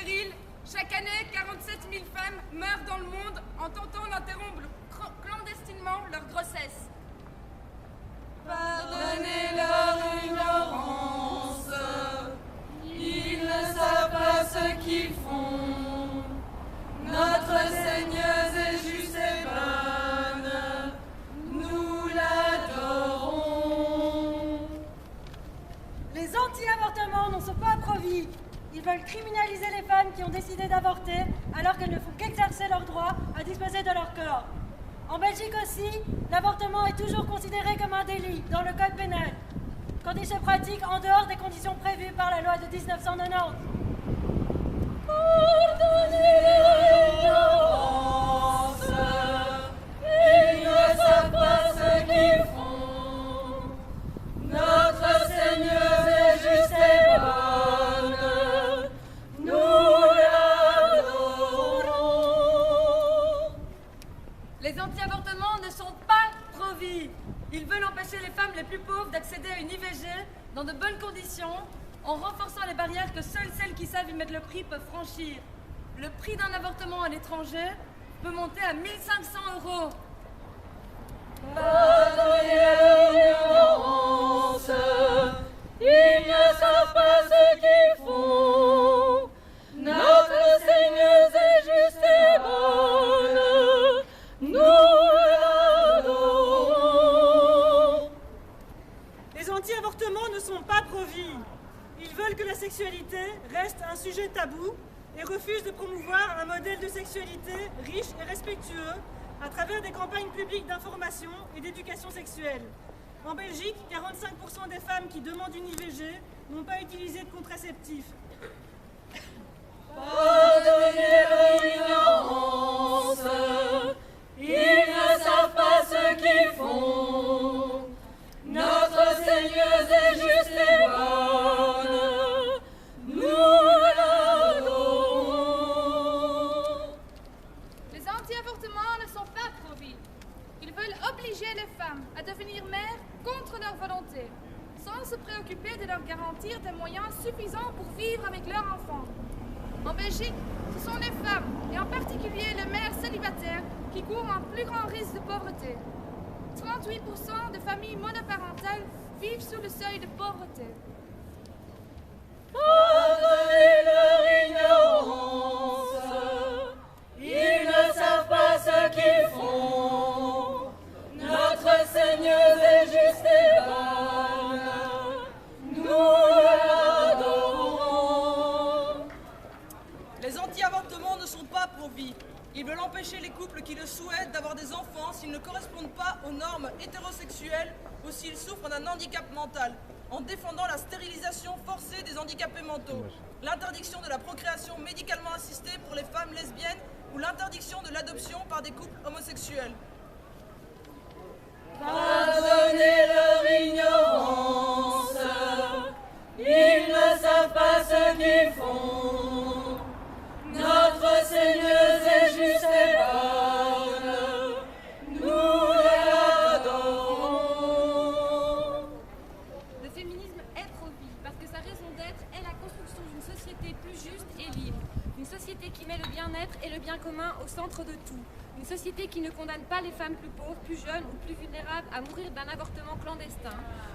stérile. Chaque année, 47 000 femmes meurent dans le monde en tentant d'interrompre clandestinement leur grossesse. Pardonnez leur ignorance, ils ne savent pas ce qu'ils font. Notre Seigneuse est juste et bonne, nous l'adorons. Les anti-avortements n'en sont pas pro-vie. Ils veulent criminaliser les femmes qui ont décidé d'avorter alors qu'elles ne font qu'exercer leur droit à disposer de leur corps. En Belgique aussi, l'avortement est toujours considéré comme un délit dans le code pénal, quand il se pratique en dehors des conditions prévues par la loi de 1990. Pardonnez leur ignorance, ils ne savent pas ce qu'ils font. Notre Seigneuse est juste et bonne, nous l'adorons. Les anti-avortements ne sont pas pro-vie. Ils veulent empêcher les femmes les plus pauvres d'accéder à une IVG dans de bonnes conditions, en renforçant les barrières que seules celles qui savent y mettre le prix peuvent franchir. Le prix d'un avortement à l'étranger peut monter à 1 500 €. Pardonnez leur ignorance, ils ne savent pas ce qu'ils font. Notre Seigneuse est juste et bonne, nous l'adorons. Les anti-avortements ne sont pas pro-vie. Ils veulent que la sexualité reste un sujet tabou et refusent de promouvoir un modèle de sexualité riche et respectueux à travers des campagnes publiques d'information et d'éducation sexuelle. En Belgique, 45% des femmes qui demandent une IVG n'ont pas utilisé de contraceptif. Pardonnez leur ignorance, ils ne savent pas ce qu'ils font. Notre Seigneuse est juste et bonne, nous l'adorons. Les anti-avortements ne sont pas pro-vie. Ils veulent obliger les femmes à devenir mères contre leur volonté, sans se préoccuper de leur garantir des moyens suffisants pour vivre avec leur enfant. En Belgique, ce sont les femmes, et en particulier les mères célibataires, qui courent un plus grand risque de pauvreté. 38% de familles monoparentales vivent sous le seuil de pauvreté. Pardonnez leur ignorance, ils ne savent pas ce qu'ils font. Notre Seigneuse est juste et bonne, nous l'adorons. Les anti-avortements ne sont pas pro-vie. Ils veulent empêcher les couples qui le souhaitent d'avoir des enfants s'ils ne correspondent pas aux normes hétérosexuelles ou s'ils souffrent d'un handicap mental, en défendant la stérilisation forcée des handicapés mentaux, l'interdiction de la procréation médicalement assistée pour les femmes lesbiennes ou l'interdiction de l'adoption par des couples homosexuels. Pardonnez leur ignorance, ils ne savent pas ce qu'ils font. Notre Seigneuse est juste et bonne, nous l'adorons. Le féminisme est pro-vie parce que sa raison d'être est la construction d'une société plus juste et libre. Une société qui met le bien-être et le bien commun au centre de tout. Une société qui ne condamne pas les femmes plus pauvres, plus jeunes ou plus vulnérables à mourir d'un avortement clandestin.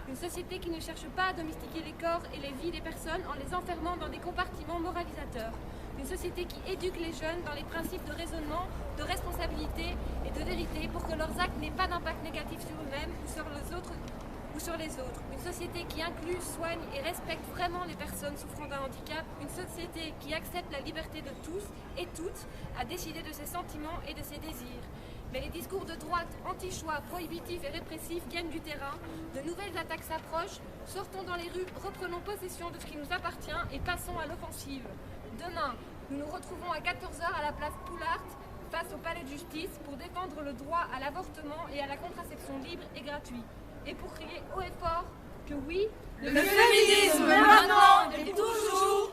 Une société qui ne cherche pas à domestiquer les corps et les vies des personnes en les enfermant dans des compartiments moralisateurs. Une société qui éduque les jeunes dans les principes de raisonnement, de responsabilité et de vérité pour que leurs actes n'aient pas d'impact négatif sur eux-mêmes ou sur les autres. Une société qui inclut, soigne et respecte vraiment les personnes souffrant d'un handicap. Une société qui accepte la liberté de tous et toutes à décider de ses sentiments et de ses désirs. Mais les discours de droite, anti-choix, prohibitifs et répressifs gagnent du terrain. De nouvelles attaques s'approchent. Sortons dans les rues, reprenons possession de ce qui nous appartient et passons à l'offensive. Demain, nous nous retrouvons à 14h à la place Poulart face au palais de justice pour défendre le droit à l'avortement et à la contraception libre et gratuite. Et pour crier haut et fort que oui, Le féminisme maintenant et toujours